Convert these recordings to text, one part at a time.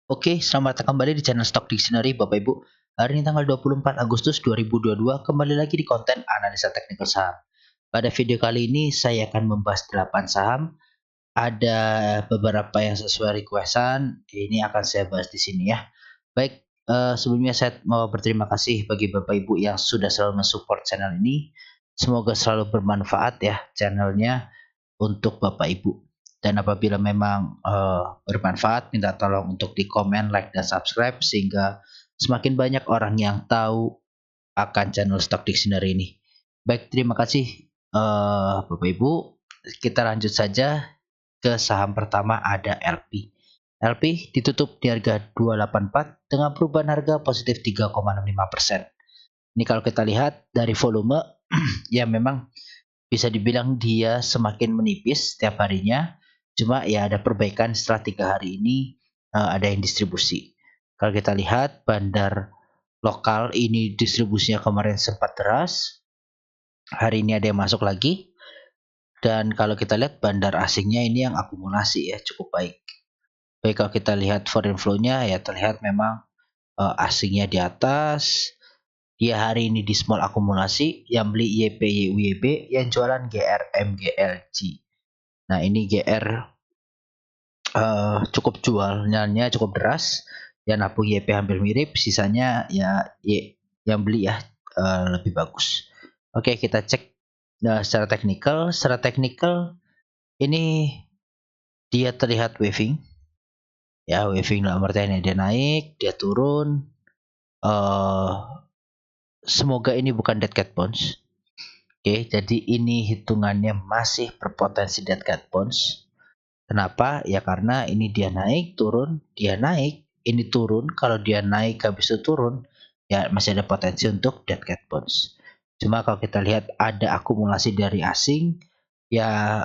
Oke, selamat datang kembali di channel Stock Dictionary Bapak Ibu. Hari ini tanggal 24 Agustus 2022, kembali lagi di konten analisa teknikal saham. Pada video kali ini saya akan membahas 8 saham. Ada beberapa yang sesuai requestan, ini akan saya bahas di sini ya. Baik, sebelumnya saya mau berterima kasih bagi Bapak Ibu yang sudah selalu mensupport channel ini. Semoga selalu bermanfaat ya channelnya untuk Bapak Ibu. Dan apabila memang bermanfaat, minta tolong untuk di komen, like, dan subscribe sehingga semakin banyak orang yang tahu akan channel Stock Dictionary ini. Baik, terima kasih Bapak Ibu. Kita lanjut saja ke saham pertama, ada LP. LP ditutup di harga 284 dengan perubahan harga positif 3,65%. Ini kalau kita lihat dari volume ya memang bisa dibilang dia semakin menipis setiap harinya. Cuma ya ada perbaikan setelah 3 hari ini ada yang distribusi. Kalau kita lihat bandar lokal ini distribusinya kemarin sempat deras. Hari ini ada yang masuk lagi. Dan kalau kita lihat bandar asingnya ini yang akumulasi ya cukup baik. Baik, kalau kita lihat foreign flow-nya ya terlihat memang asingnya di atas. Dia hari ini di small akumulasi, yang beli YPYUYB, yang jualan GRMGLG. Nah, ini GR cukup jualnya cukup deras, yang nabung YP hampir mirip, sisanya ya yang beli ya lebih bagus. Oke, kita cek secara teknikal. Secara teknikal ini dia terlihat waving. Ya, waving dalam artian dia naik, dia turun. Semoga ini bukan dead cat bounce. Oke, jadi ini hitungannya masih berpotensi dead cat bounce. Kenapa? Ya karena ini dia naik, turun, dia naik, ini turun. Kalau dia naik habis itu turun, ya masih ada potensi untuk dead cat bounce. Cuma kalau kita lihat ada akumulasi dari asing, ya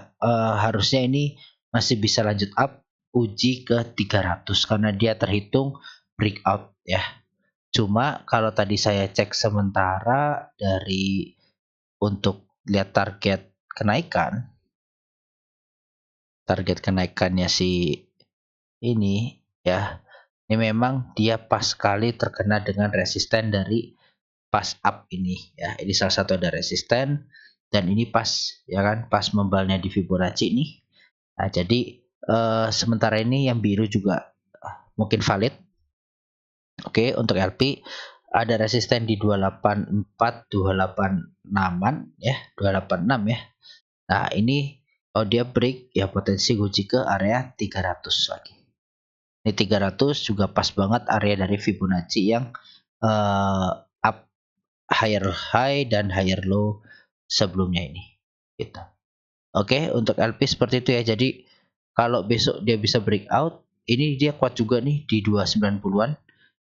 harusnya ini masih bisa lanjut up, uji ke 300 karena dia terhitung breakout ya. Cuma kalau tadi saya cek sementara dari untuk lihat target kenaikannya si ini ya, ini memang dia pas sekali terkena dengan resisten dari pas up ini ya. Ini salah satu ada resisten dan ini pas ya kan, pas membalnya di Fibonacci ini. Nah, jadi sementara ini yang biru juga mungkin valid. Oke, untuk LP ada resisten di 284, 286-an ya, 286 ya. Nah, ini kalau dia break ya potensi uji ke area 300 lagi. Ini 300 juga pas banget area dari Fibonacci yang up higher high dan higher low sebelumnya ini gitu. Oke, untuk LP seperti itu ya. Jadi kalau besok dia bisa breakout, ini dia kuat juga nih di 290-an.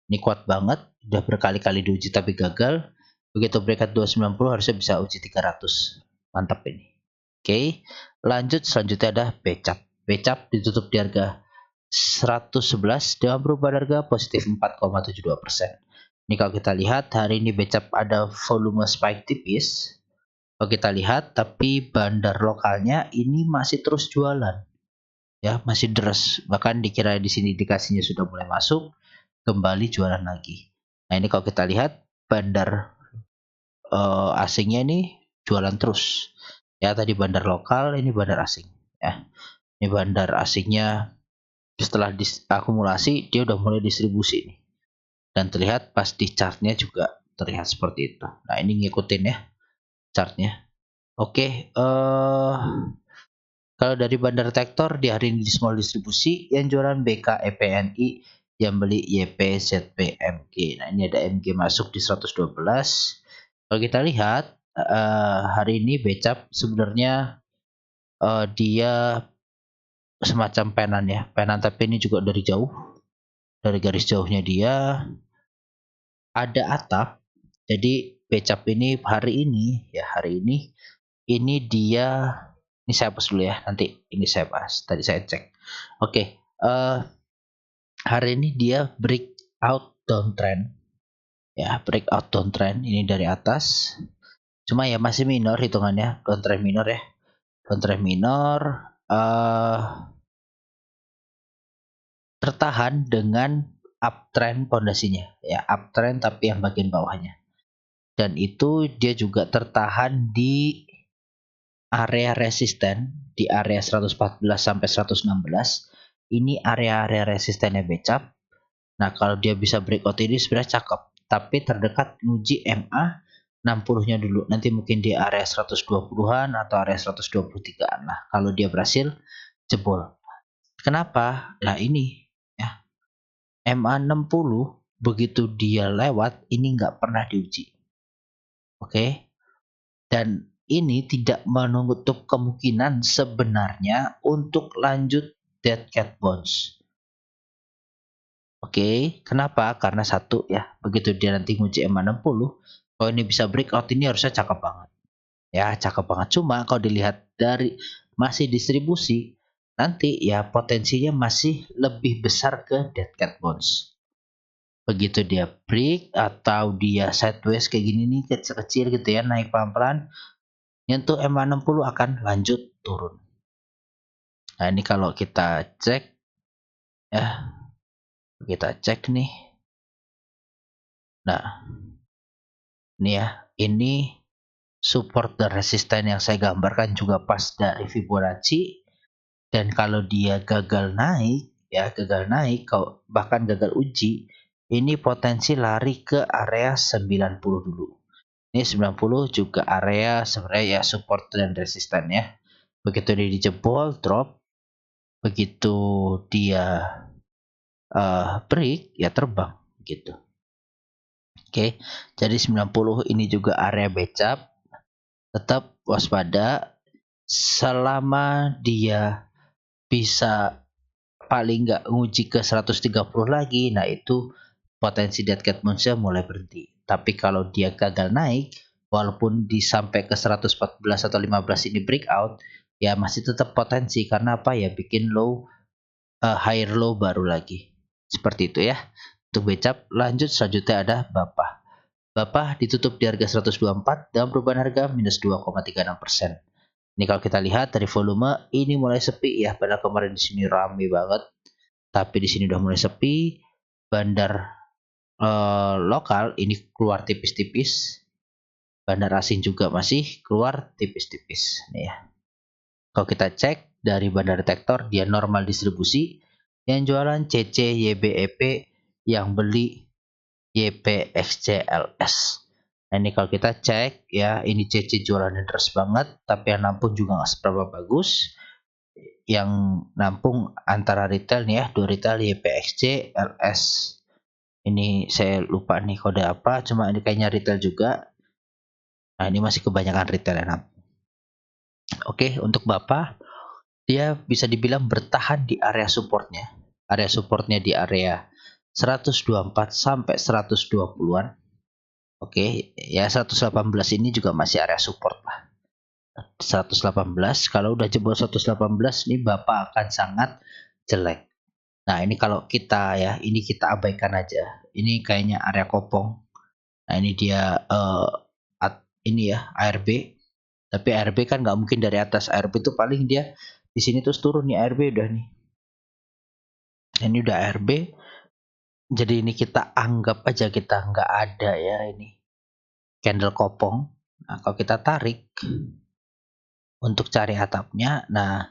Ini kuat banget, udah berkali-kali diuji tapi gagal. Begitu breakout 290 harusnya bisa uji 300. Mantap ini. Oke, lanjut selanjutnya ada Becap. Becap ditutup di harga 111 dengan perubahan harga positif 4,72%. Ini kalau kita lihat hari ini Becap ada volume spike tipis. Kalau kita lihat, tapi bandar lokalnya ini masih terus jualan. Ya, masih deras. Bahkan dikira di sini indikasinya sudah mulai masuk, kembali jualan lagi. Nah, ini kalau kita lihat bandar asingnya ini jualan terus. Ya, tadi bandar lokal, ini bandar asing. Ya, ini bandar asingnya setelah diakumulasi dia udah mulai distribusi nih. Dan terlihat pas di chartnya juga terlihat seperti itu. Nah, ini ngikutin ya chartnya. Oke, kalau dari bandar tektor di hari ini di small distribusi, yang jualan BKEPNI, yang beli YPZPMG. Nah, ini ada MG masuk di 112. Kalau kita lihat hari ini Becap sebenarnya dia semacam penan ya, penan, tapi ini juga dari jauh, dari garis jauhnya dia ada atap. Jadi Becap ini hari ini dia, ini saya hapus dulu ya, nanti ini saya bahas. Tadi saya cek. Oke, hari ini dia breakout downtrend. Ya, breakout downtrend ini dari atas. Cuma ya masih minor hitungannya, downtrend minor ya. Downtrend minor tertahan dengan uptrend pondasinya, ya uptrend tapi yang bagian bawahnya. Dan itu dia juga tertahan di area resisten di area 114 sampai 116. Ini area-area resistennya becap. Nah, kalau dia bisa breakout ini sebenarnya cakep. Tapi terdekat nguji MA 60-nya dulu. Nanti mungkin di area 120-an atau area 123-an lah. Kalau dia berhasil jebol. Kenapa? Nah, ini ya. MA 60 begitu dia lewat ini nggak pernah diuji. Oke. Dan ini tidak menutup kemungkinan sebenarnya untuk lanjut dead cat bounce. Oke, kenapa? Karena satu ya, begitu dia nanti nguji MA 60, kalau ini bisa breakout ini harusnya cakep banget. Ya, cakep banget. Cuma kalau dilihat dari masih distribusi, nanti ya potensinya masih lebih besar ke dead cat bounce. Begitu dia break atau dia sideways kayak gini nih kecil-kecil gitu ya, naik pelan-pelan, nyentuh MA 60 akan lanjut turun. Nah, ini kalau kita cek ya, kita cek nih. Nah, ini ya, ini support dan resisten yang saya gambarkan juga pas dari Fibonacci. Dan kalau dia gagal naik, ya gagal naik, bahkan gagal uji, ini potensi lari ke area 90 dulu. Ini 90 juga area sebenarnya ya support dan resisten ya. Begitu dia dijebol, drop, begitu dia break, ya terbang gitu. Oke, jadi 90 ini juga area becap. Tetap waspada selama dia bisa paling nggak nguji ke 130 lagi, nah itu potensi dead cat bounce mulai berhenti. Tapi kalau dia gagal naik, walaupun sampai ke 114 atau 15 ini breakout, ya masih tetap potensi karena apa ya bikin higher low baru lagi. Seperti itu ya. Untuk becap, lanjut selanjutnya ada Bapah. Bapah ditutup di harga 124 dan perubahan harga minus 2,36%. Ini kalau kita lihat dari volume ini mulai sepi ya, padahal kemarin di sini rame banget. Tapi di sini udah mulai sepi. Bandar lokal ini keluar tipis-tipis. Bandar asing juga masih keluar tipis-tipis. Nih ya. Kalau kita cek dari bandar detektor dia normal distribusi. Yang jualan CC YBEP, yang beli YPXCLS. Nah, ini kalau kita cek ya, ini CC jualannya deras banget, tapi yang nampung juga nggak seberapa bagus. Yang nampung antara retail nih ya, dua retail YPXC, LS. Ini saya lupa nih kode apa, cuma ini kayaknya retail juga. Nah, ini masih kebanyakan retail yang nampung. Oke, untuk Bapak, dia bisa dibilang bertahan di area supportnya. Area supportnya di area 124 sampai 120-an. Oke, ya 118 ini juga masih area support lah. 118, kalau udah jebol 118 ini Bapak akan sangat jelek. Nah, ini kalau kita ya, ini kita abaikan aja. Ini kayaknya area kopong. Nah, ini dia ini ya ARB. Tapi ARB kan nggak mungkin dari atas. ARB itu paling dia di sini terus turun nih ARB udah nih. Ini udah ARB. Jadi ini kita anggap aja kita nggak ada ya ini candle kopong. Nah, kalau kita tarik untuk cari atapnya, nah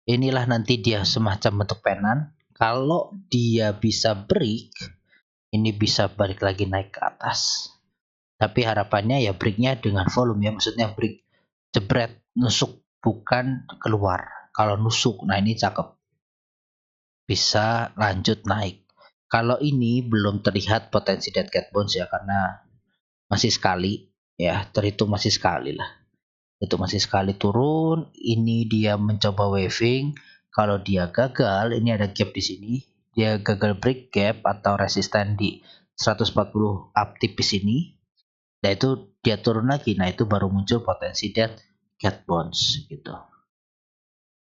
inilah nanti dia semacam bentuk penan. Kalau dia bisa break, ini bisa balik lagi naik ke atas. Tapi harapannya ya breaknya dengan volume ya, maksudnya break jebret, nusuk, bukan keluar. Kalau nusuk, nah ini cakep. Bisa lanjut naik. Kalau ini belum terlihat potensi dead cat bounce ya, karena masih sekali ya, terhitung masih sekali lah. Itu masih sekali turun, ini dia mencoba waving. Kalau dia gagal, ini ada gap di sini. Dia gagal break gap atau resisten di 140 up tipis ini. Nah itu dia turun lagi. Nah itu baru muncul potensi dead cat bounce gitu.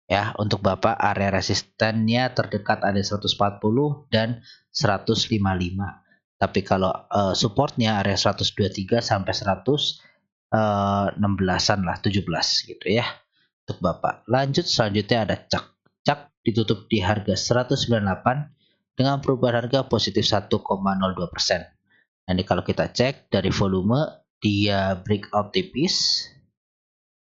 Ya, untuk Bapak area resistennya terdekat ada 140 dan 155. Tapi kalau supportnya area 123 sampai 116-an lah, 17 gitu ya. Untuk Bapak. Lanjut selanjutnya ada cak. Cak ditutup di harga 198 dengan perubahan harga positif 1,02%. Nanti kalau kita cek dari volume, dia breakout tipis.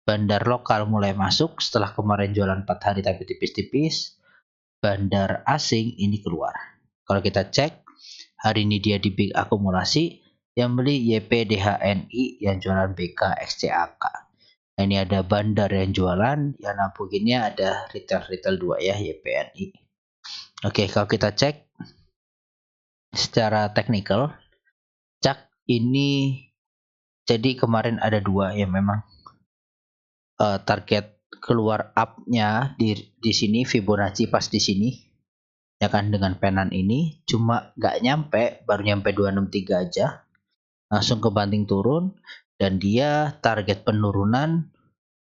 Bandar lokal mulai masuk setelah kemarin jualan 4 hari tapi tipis-tipis. Bandar asing ini keluar. Kalau kita cek, hari ini dia di big akumulasi, yang beli YPDHNI, yang jualan BK XCAK. Nah, ini ada bandar yang jualan, yang nampunginnya ada retail 2 ya, YPNI. Oke, kalau kita cek secara teknikal, cak ini jadi kemarin ada 2 yang memang target keluar up-nya di sini Fibonacci pas di sini ya kan, dengan penan ini cuma nggak nyampe, baru nyampe 263 aja, langsung kebanting turun, dan dia target penurunan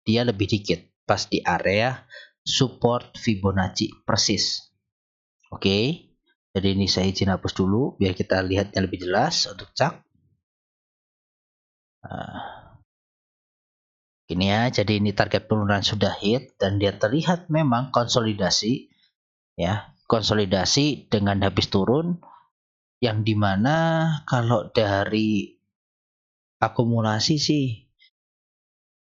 dia lebih dikit pas di area support Fibonacci persis. Oke, jadi ini saya izin hapus dulu biar kita lihatnya lebih jelas untuk cak. Ini ya, jadi ini target penurunan sudah hit dan dia terlihat memang konsolidasi ya, konsolidasi dengan habis turun, yang dimana kalau dari akumulasi sih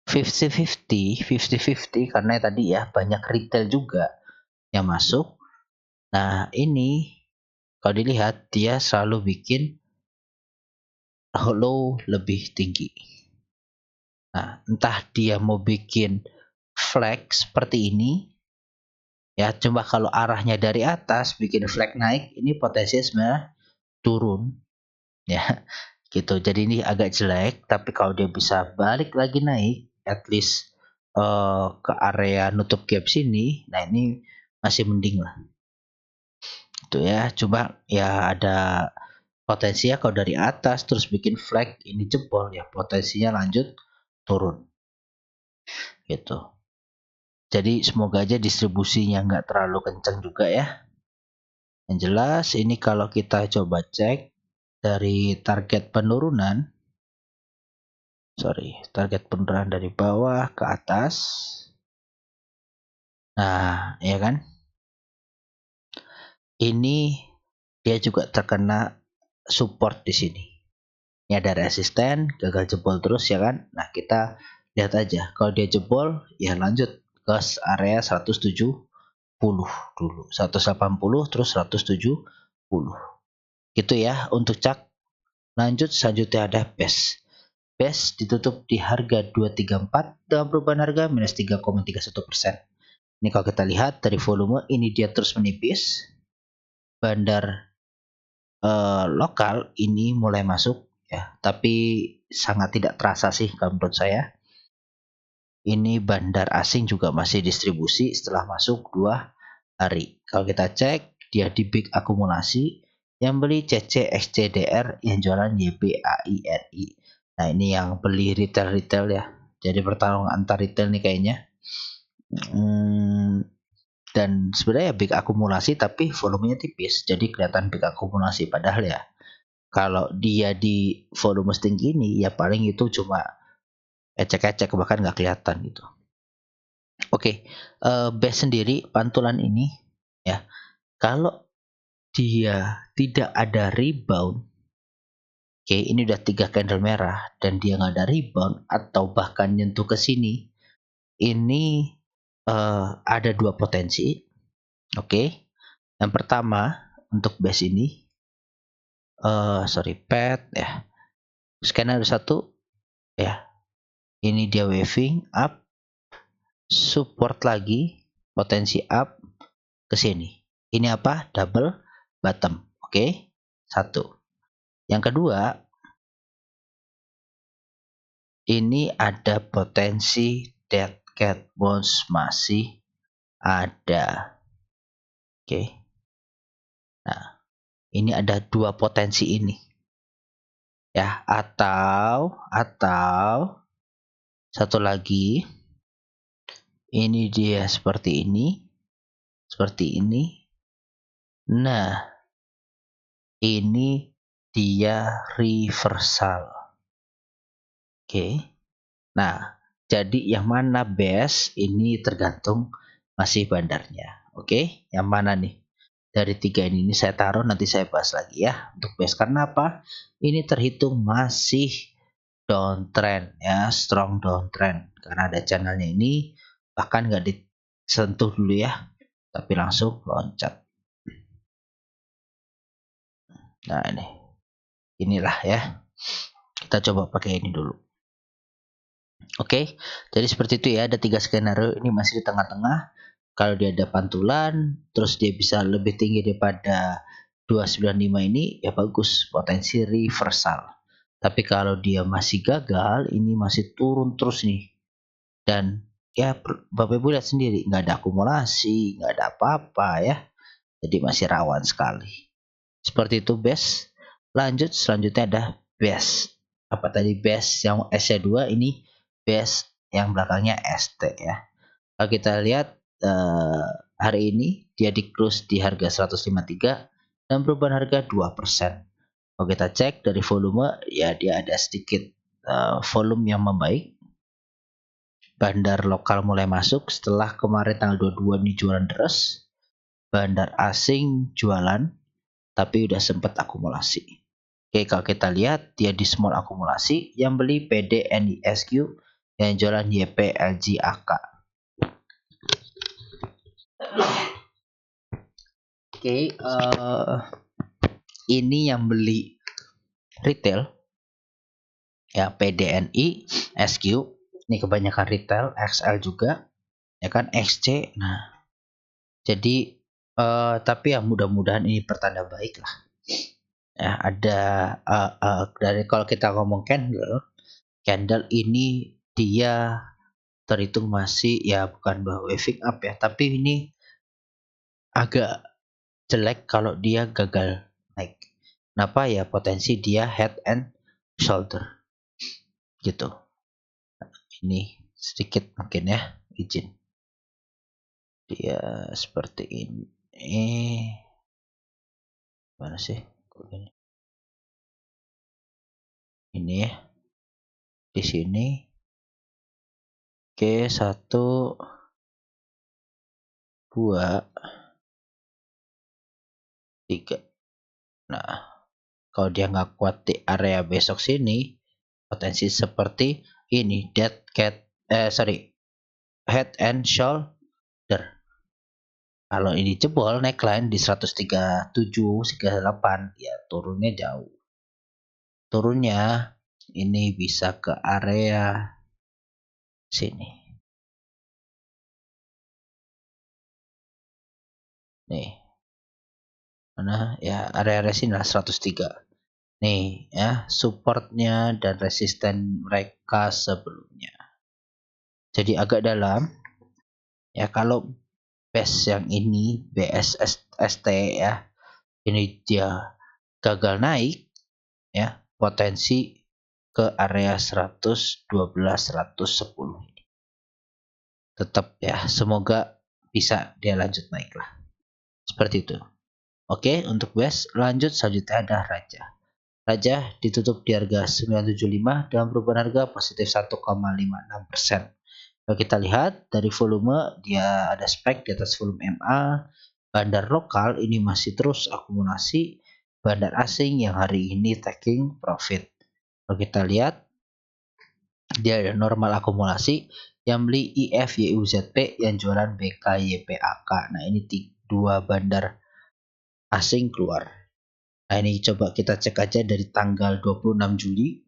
50-50 karena tadi ya banyak retail juga yang masuk. Nah, ini kalau dilihat dia selalu bikin low lebih tinggi. Nah, entah dia mau bikin flag seperti ini ya, cuma kalau arahnya dari atas bikin flag naik, ini potensinya sebenarnya turun ya gitu. Jadi ini agak jelek, tapi kalau dia bisa balik lagi naik at least ke area nutup gap sini, nah ini masih mending lah itu ya. Coba ya ada potensinya kalau dari atas terus bikin flag ini jebol ya, potensinya lanjut turun gitu. Jadi semoga aja distribusinya nggak terlalu kencang juga ya. Yang jelas ini kalau kita coba cek dari target penurunan, target penurunan dari bawah ke atas. Nah, ya kan? Ini dia juga terkena support di sini. Ini ada resisten, gagal jebol terus ya kan? Nah, kita lihat aja. Kalau dia jebol, ya lanjut ke area 170 dulu. 180 terus 170. Gitu ya untuk cak. Lanjut selanjutnya ada base. Base ditutup di harga 234 dengan perubahan harga minus 3,31%. Ini kalau kita lihat dari volume, ini dia terus menipis. Bandar lokal ini mulai masuk ya, tapi sangat tidak terasa sih kalau menurut saya. Ini bandar asing juga masih distribusi setelah masuk 2 hari. Kalau kita cek, dia di big akumulasi, yang beli CC XCDR, yang jualan YPAIRI. Nah, ini yang beli retail ya. Jadi pertarungan antar retail nih kayaknya. Dan sebenarnya big akumulasi tapi volumenya tipis, jadi kelihatan big akumulasi, padahal ya kalau dia di volume setinggi ini ya paling itu cuma ecek-ecek, bahkan nggak kelihatan gitu. Oke, base sendiri pantulan ini ya, kalau dia tidak ada rebound, oke, ini udah 3 candle merah dan dia nggak ada rebound atau bahkan nyentuh ke sini, ini ada 2 potensi. Oke, yang pertama untuk base ini, pet ya, scanner 1 ya, ini dia waving up, support lagi, potensi up ke sini. Ini apa? Double bottom. Oke, 1. Yang kedua, ini ada potensi dead cat bounce masih ada. Oke. Nah, ini ada 2 potensi ini. Ya, atau satu lagi, ini dia seperti ini. Nah, ini dia reversal. Oke. Nah, jadi yang mana best ini tergantung masih bandarnya. Oke, yang mana nih? Dari 3 ini saya taruh, nanti saya bahas lagi ya untuk base. Karena apa? Ini terhitung masih downtrend ya, strong downtrend. Karena ada channelnya ini bahkan nggak disentuh dulu ya, tapi langsung loncat. Nah inilah ya. Kita coba pakai ini dulu. Oke, jadi seperti itu ya. Ada 3 skenario. Ini masih di tengah-tengah. Kalau dia ada pantulan, terus dia bisa lebih tinggi daripada 295 ini, ya bagus, potensi reversal. Tapi kalau dia masih gagal, ini masih turun terus nih. Dan ya Bapak Ibu lihat sendiri, nggak ada akumulasi, nggak ada apa-apa ya. Jadi masih rawan sekali. Seperti itu base. Lanjut, selanjutnya ada base. Apa tadi base yang S-nya 2, ini base yang belakangnya ST ya. Kalau kita lihat hari ini dia di close di harga 153 dan perubahan harga 2%. Kalau kita cek dari volume, ya dia ada sedikit volume yang membaik. Bandar lokal mulai masuk setelah kemarin tanggal 22 ini jualan deras. Bandar asing jualan, tapi udah sempat akumulasi. Oke, kalau kita lihat dia di small akumulasi, yang beli PD NISQ, yang jualan YP LG AK. Oke, ini yang beli retail ya, PDNI, SQ, ini kebanyakan retail, XL juga, ya kan, XC. Nah, jadi tapi ya mudah-mudahan ini pertanda baik lah. Ya, ada dari kalau kita ngomong candle ini dia terhitung masih ya bukan bahwa waving up ya, tapi ini agak jelek kalau dia gagal naik. Kenapa ya? Potensi dia head and shoulder gitu. Ini sedikit mungkin ya, izin. Dia seperti ini. Mana sih? Ini ya. Di sini. Oke, 1, 2, 3. Nah, kalau dia nggak kuat di area besok sini, potensi seperti ini, dead cat, head and shoulder. Kalau ini jebol neckline di 137, 38, ya turunnya jauh. Turunnya ini bisa ke area sini. Nih. Mana ya, area sini lah 103. Nih ya, supportnya dan resisten mereka sebelumnya. Jadi agak dalam. Ya kalau base yang ini BSST ya, ini dia gagal naik ya, potensi ke area 112, 110 ini. Tetap ya, semoga bisa dia lanjut naik lah. Seperti itu. Oke, untuk base lanjut selanjutnya ada Raja. Raja ditutup di harga 975 dan perubahan harga positif 1,56%. Kalau kita lihat dari volume, dia ada spek di atas volume MA. Bandar lokal ini masih terus akumulasi. Bandar asing yang hari ini taking profit. Kalau kita lihat, dia ada normal akumulasi. Yang beli IF YUZP, yang jualan BK YPAK. Nah ini 2 bandar asing keluar. Nah ini coba kita cek aja dari tanggal 26 Juli.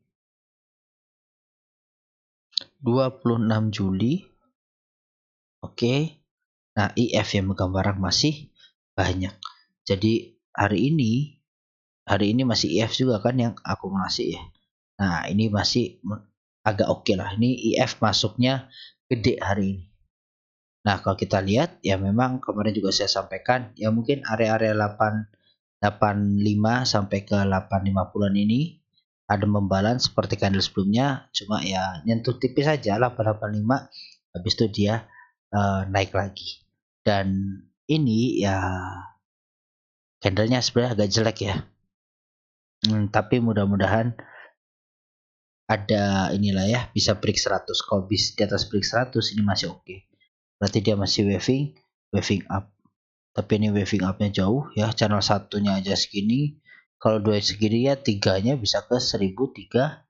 26 Juli. Oke. Nah, IF yang megang barang masih banyak. Jadi hari ini masih IF juga kan yang akumulasi ya. Nah, ini masih agak oke lah. Ini IF masuknya gede hari ini. Nah, kalau kita lihat ya memang kemarin juga saya sampaikan ya mungkin area-area 885 sampai ke 850-an ini ada membalance seperti candle sebelumnya, cuma ya nyentuh tipis saja 885, habis itu dia naik lagi. Dan ini ya candlenya sebenarnya agak jelek ya. Tapi mudah-mudahan ada inilah ya, bisa break 100. Kalau bis di atas break 100 ini masih oke. Berarti dia masih waving up. Tapi ini waving up-nya jauh ya, channel satunya aja segini. Kalau 2 segini ya 3-nya bisa ke 1300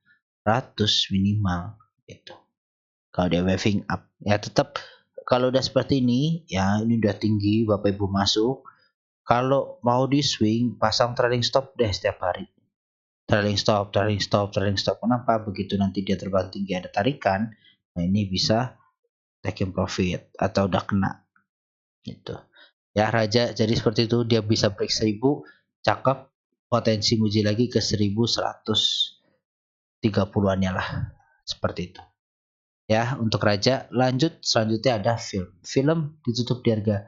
minimal gitu. Kalau dia waving up ya tetap kalau udah seperti ini ya, ini udah tinggi Bapak Ibu masuk. Kalau mau di swing pasang trailing stop deh setiap hari. Trailing stop, trailing stop, trailing stop. Kenapa? Begitu nanti dia terbang tinggi ada tarikan, nah ini bisa taking profit atau udah kena gitu. Ya Raja jadi seperti itu, dia bisa break 1000, cakep, potensi muji lagi ke 1130-annya lah. Seperti itu. Ya, untuk Raja lanjut selanjutnya ada film. Film ditutup di harga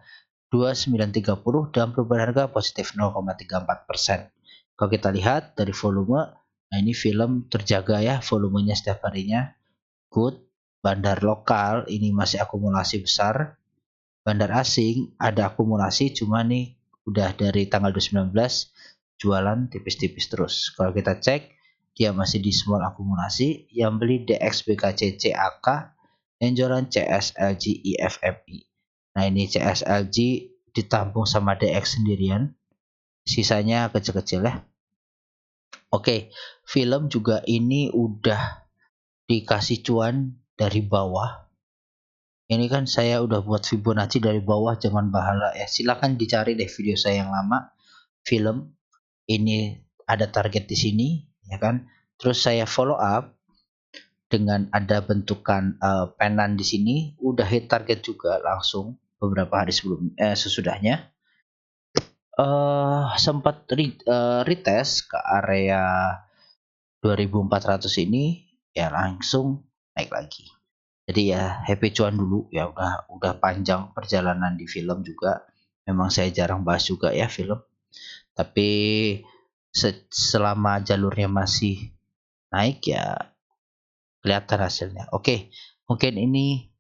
2930 dan perubahan harga positif 0,34%. Kalau kita lihat dari volume, nah ini film terjaga ya volumenya setiap harinya good. Bandar lokal ini masih akumulasi besar. Bandar asing ada akumulasi cuma nih udah dari tanggal 19 jualan tipis-tipis terus. Kalau kita cek dia masih di small akumulasi, yang beli DXBKC CAK, yang jualan CSLG IFMI. Nah ini CSLG ditampung sama DX sendirian, sisanya kecil-kecil ya. Oke, film juga ini udah dikasih cuan dari bawah. Ini kan saya udah buat Fibonacci dari bawah zaman bahala ya. Silahkan dicari deh video saya yang lama. Film ini ada target di sini ya kan. Terus saya follow up dengan ada bentukan penan di sini. Udah hit target juga langsung beberapa hari sesudahnya. Sempat retest ke area 2400 ini ya langsung naik lagi. Jadi ya happy cuan dulu ya, udah panjang perjalanan di film juga. Memang saya jarang bahas juga ya film. Tapi selama jalurnya masih naik ya kelihatan hasilnya. Oke, mungkin ini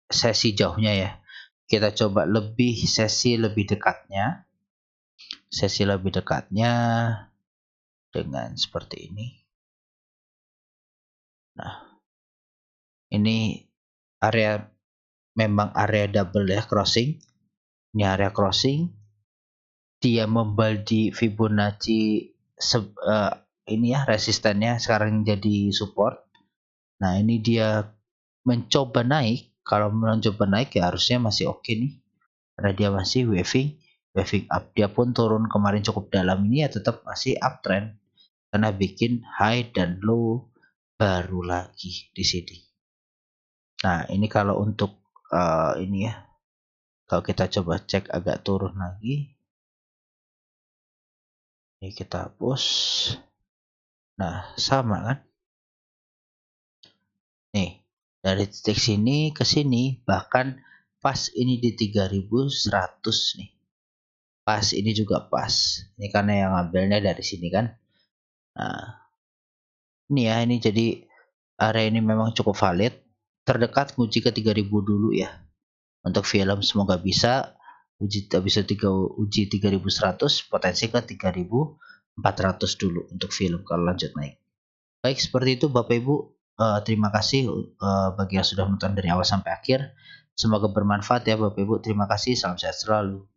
sesi jauhnya ya. Kita coba sesi lebih dekatnya. Sesi lebih dekatnya dengan seperti ini. Nah, ini memang area double ya crossing. Ini area crossing. Dia membal di Fibonacci ini ya resistennya sekarang jadi support. Nah ini dia mencoba naik. Kalau mencoba naik ya harusnya masih oke nih. Karena dia masih waving up. Dia pun turun kemarin cukup dalam ini ya tetap masih uptrend. Karena bikin high dan low baru lagi di sini. Nah ini kalau untuk ini ya, kalau kita coba cek agak turun lagi, ini kita hapus. Nah sama kan, nih dari titik sini ke sini bahkan pas ini di 3100 nih, pas ini juga pas, ini karena yang ngambilnya dari sini kan. Nah ini ya, ini jadi area ini memang cukup valid. Terdekat uji ke 3000 dulu ya untuk film, semoga bisa uji 3100, potensi ke 3400 dulu untuk film kalau lanjut naik. Baik, seperti itu Bapak Ibu. Terima kasih bagi yang sudah menonton dari awal sampai akhir. Semoga bermanfaat ya Bapak Ibu. Terima kasih, salam sehat selalu.